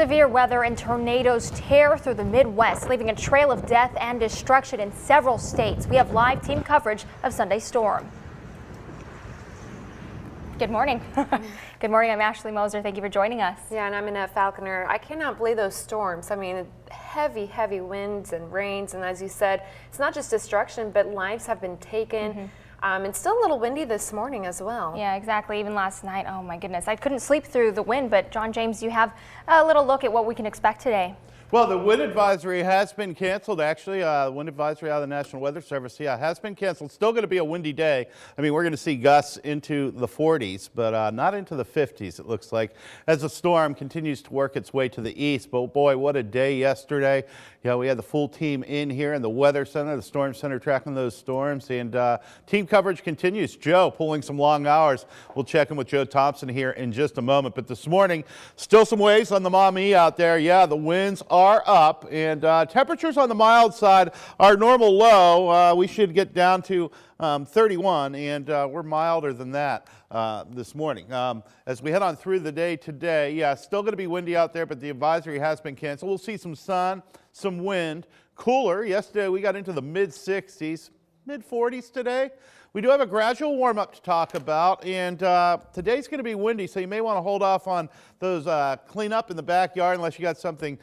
Severe weather and tornadoes tear through the Midwest, leaving a trail of death and destruction in several states. We have live team coverage of Sunday's storm. Good morning. Good morning. I'm Ashley Moser. Thank you for joining us. Yeah, and I'm Annette Falconer. I cannot believe those storms. I mean, heavy winds and rains. And as you said, it's not just destruction, but lives have been taken. It's still a little windy this morning as well. Yeah, exactly. Even last night. Oh my goodness. I couldn't sleep through the wind, but John James, you have a little look at what we can expect today. Well, the wind advisory has been canceled, actually. Wind advisory out of the National Weather Service, has been canceled. Still going to be a windy day. I mean, we're going to see gusts into the 40s, but not into the 50s, it looks like, as the storm continues to work its way to the east. But boy, what a day yesterday. Yeah, we had the full team in here in the Weather Center, the Storm Center, tracking those storms. And team coverage continues. Joe pulling some long hours. We'll check in with Joe Thompson here in just a moment. But this morning, still some waves on the Maumee out there. Yeah, the winds are up, and temperatures on the mild side are normal low. We should get down to 31, and we're milder than that this morning. As we head on through the day today, yeah, still going to be windy out there, but the advisory has been canceled. We'll see some sun, some wind, cooler. Yesterday we got into the mid-60s, mid-40s today. We do have a gradual warm-up to talk about, and today's going to be windy, so you may want to hold off on those cleanup in the backyard unless you got something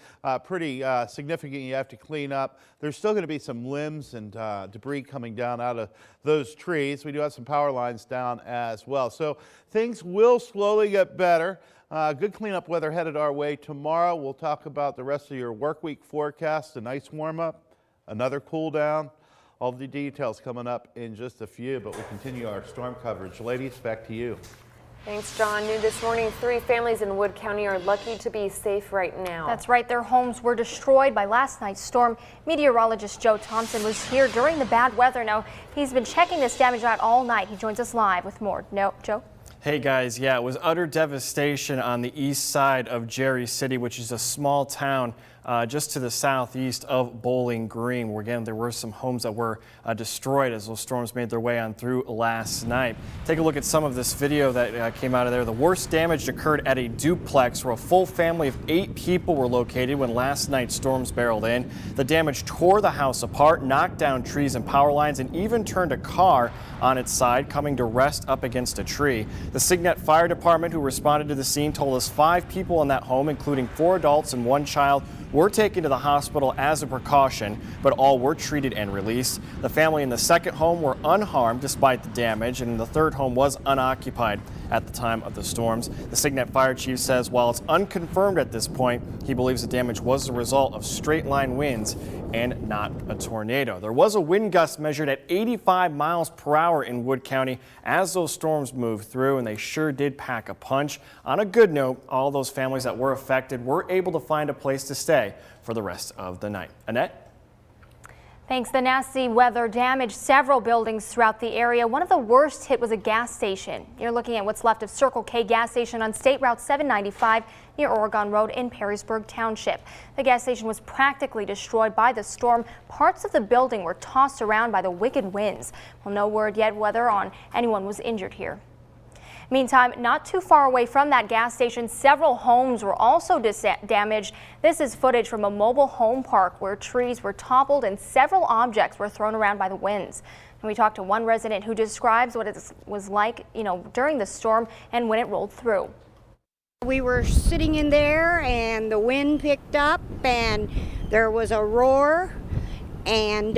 pretty significant you have to clean up. There's still going to be some limbs and debris coming down out of those trees. We do have some power lines down as well. So things will slowly get better. Good cleanup weather headed our way tomorrow. We'll talk about the rest of your work week forecast, a nice warm-up, another cool down. All the details coming up in just a few, but we'll continue our storm coverage. Ladies, back to you. Thanks, John. New this morning, 3 families in Wood County are lucky to be safe right now. That's right. Their homes were destroyed by last night's storm. Meteorologist Joe Thompson was here during the bad weather. Now, he's been checking this damage out all night. He joins us live with more. No, Joe? Hey guys, yeah, it was utter devastation on the east side of Jerry City, which is a small town just to the southeast of Bowling Green, where again there were some homes that were destroyed as those storms made their way on through last night. Take a look at some of this video that came out of there. The worst damage occurred at a duplex where a full family of 8 people were located when last night's storms barreled in. The damage tore the house apart, knocked down trees and power lines, and even turned a car on its side, coming to rest up against a tree. The Signet Fire Department, who responded to the scene, told us 5 people in that home, including 4 adults and 1 child, were taken to the hospital as a precaution, but all were treated and released. The family in the second home were unharmed despite the damage, and the third home was unoccupied at the time of the storms. The Signet Fire Chief says while it's unconfirmed at this point, he believes the damage was the result of straight line winds and not a tornado. There was a wind gust measured at 85 miles per hour in Wood County as those storms moved through, and they sure did pack a punch. On a good note, all those families that were affected were able to find a place to stay for the rest of the night. Annette? Thanks. The nasty weather damaged several buildings throughout the area. One of the worst hit was a gas station. You're looking at what's left of Circle K gas station on State Route 795 near Oregon Road in Perrysburg Township. The gas station was practically destroyed by the storm. Parts of the building were tossed around by the wicked winds. Well, no word yet whether anyone was injured here. Meantime, not too far away from that gas station, several homes were also damaged. This is footage from a mobile home park where trees were toppled and several objects were thrown around by the winds. And we talked to one resident who describes what it was like, during the storm and when it rolled through. We were sitting in there and the wind picked up and there was a roar, and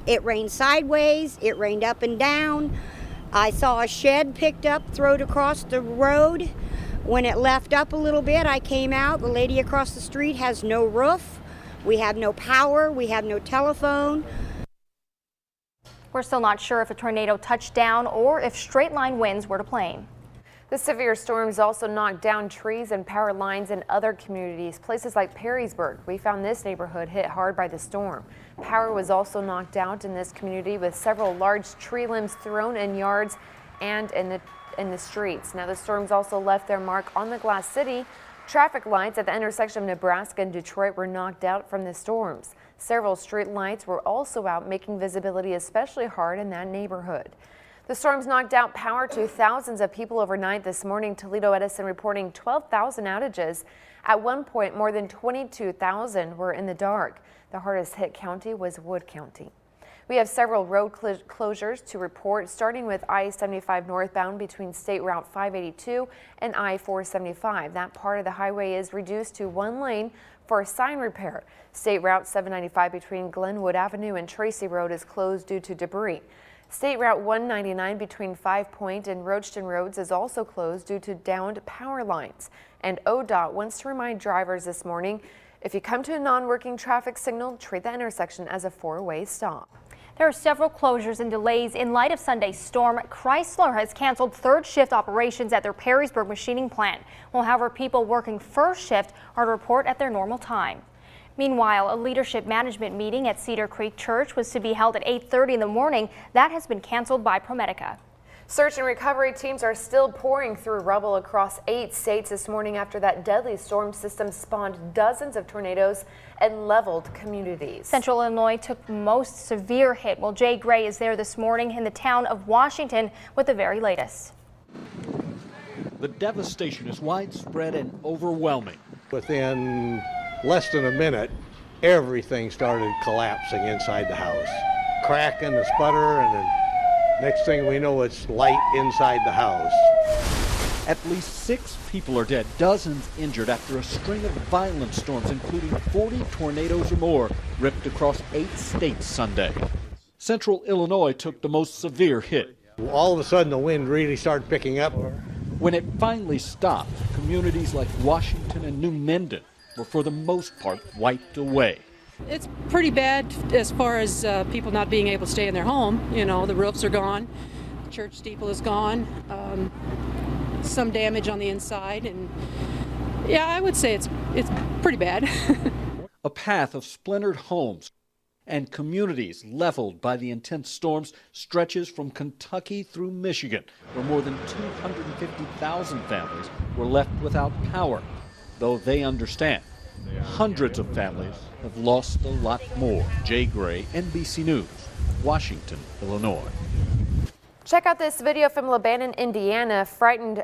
it rained sideways, it rained up and down. I saw a shed picked up, thrown across the road. When it left up a little bit, I came out. The lady across the street has no roof. We have no power. We have no telephone. We're still not sure if a tornado touched down or if straight line winds were to blame. The severe storms also knocked down trees and power lines in other communities, places like Perrysburg. We found this neighborhood hit hard by the storm. Power was also knocked out in this community with several large tree limbs thrown in yards and in the streets. Now the storms also left their mark on the Glass City. Traffic lights at the intersection of Nebraska and Detroit were knocked out from the storms. Several street lights were also out, making visibility especially hard in that neighborhood. The storms knocked out power to thousands of people overnight this morning. Toledo Edison reporting 12,000 outages. At one point, more than 22,000 were in the dark. The hardest hit county was Wood County. We have several road closures to report, starting with I-75 northbound between State Route 582 and I-475. That part of the highway is reduced to one lane for sign repair. State Route 795 between Glenwood Avenue and Tracy Road is closed due to debris. State Route 199 between Five Point and Roachton Roads is also closed due to downed power lines. And ODOT wants to remind drivers this morning, if you come to a non-working traffic signal, treat the intersection as a four-way stop. There are several closures and delays in light of Sunday's storm. Chrysler has canceled third shift operations at their Perrysburg machining plant. Well, however, people working first shift are to report at their normal time. Meanwhile, a leadership management meeting at Cedar Creek Church was to be held at 8:30 in the morning. That has been canceled by ProMedica. Search and recovery teams are still pouring through rubble across 8 states this morning after that deadly storm system spawned dozens of tornadoes and leveled communities. Central Illinois took the most severe hit. Well, Jay Gray is there this morning in the town of Washington with the very latest. The devastation is widespread and overwhelming. Within less than a minute, everything started collapsing inside the house. Cracking, a sputter, and then next thing we know, it's light inside the house. At least 6 people are dead, dozens injured after a string of violent storms, including 40 tornadoes or more, ripped across 8 states Sunday. Central Illinois took the most severe hit. All of a sudden, the wind really started picking up. When it finally stopped, communities like Washington and New Menden were for the most part wiped away. It's pretty bad as far as people not being able to stay in their home. You know, the roofs are gone, the church steeple is gone, some damage on the inside, and yeah, I would say it's pretty bad. A path of splintered homes and communities leveled by the intense storms stretches from Kentucky through Michigan, where more than 250,000 families were left without power, though they understand. Hundreds of families have lost a lot more. Jay Gray, NBC News, Washington, Illinois. Check out this video from Lebanon, Indiana. Frightened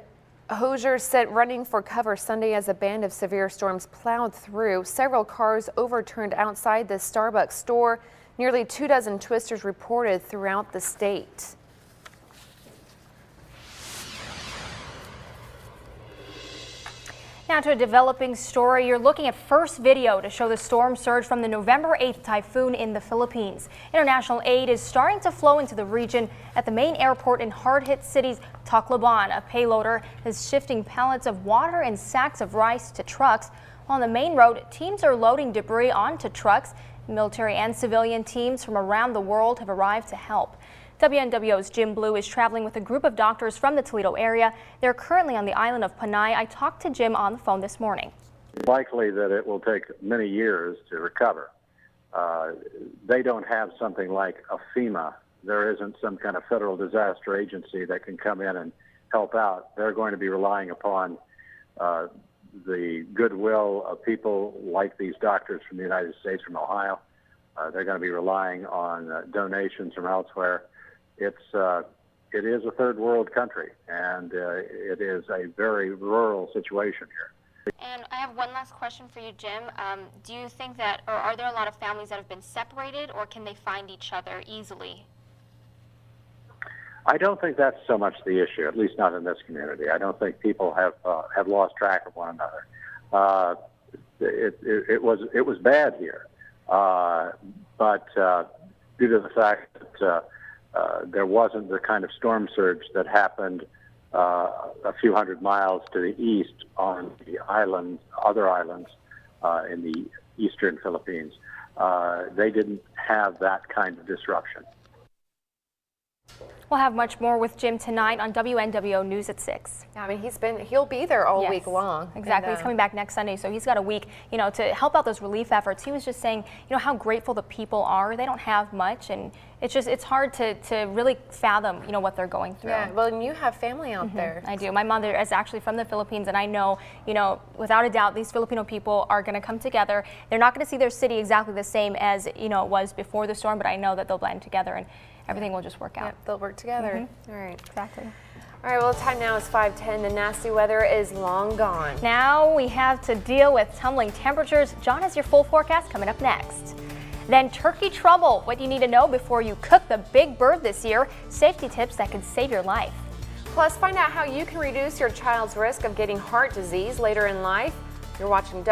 Hoosiers sent running for cover Sunday as a band of severe storms plowed through. Several cars overturned outside the Starbucks store. Nearly 24 twisters reported throughout the state. Now to a developing story. You're looking at first video to show the storm surge from the November 8th typhoon in the Philippines. International aid is starting to flow into the region. At the main airport in hard-hit cities Tacloban, a payloader is shifting pallets of water and sacks of rice to trucks. On the main road, teams are loading debris onto trucks. Military and civilian teams from around the world have arrived to help. WNWO's Jim Blue is traveling with a group of doctors from the Toledo area. They're currently on the island of Panay. I talked to Jim on the phone this morning. Likely that it will take many years to recover. They don't have something like a FEMA. There isn't some kind of federal disaster agency that can come in and help out. They're going to be relying upon the goodwill of people like these doctors from the United States, from Ohio. They're going to be relying on donations from elsewhere. It is a third world country, and it is a very rural situation here. And I have one last question for you, Jim. Do you think that, or are there a lot of families that have been separated, or can they find each other easily? I don't think that's so much the issue, at least not in this community. I don't think people have lost track of one another. It was bad here, but due to the fact that there wasn't the kind of storm surge that happened a few hundred miles to the east on the islands, other islands in the eastern Philippines. They didn't have that kind of disruption. We'll have much more with Jim tonight on WNWO News at 6. Yeah, I mean, he'll be there all week long. Exactly. And, he's coming back next Sunday, so he's got a week, to help out those relief efforts. He was just saying, how grateful the people are. They don't have much, and it's hard to really fathom, what they're going through. Yeah, well, and you have family out there. I do. My mother is actually from the Philippines, and I know, without a doubt, these Filipino people are going to come together. They're not going to see their city exactly the same as, it was before the storm, but I know that they'll blend together. And everything will just work out. Yep, they'll work together. All right. Exactly. All right, well, the time now is 5:10. The nasty weather is long gone. Now we have to deal with tumbling temperatures. John has your full forecast coming up next. Then turkey trouble, what you need to know before you cook the big bird this year, safety tips that could save your life. Plus, find out how you can reduce your child's risk of getting heart disease later in life. You're watching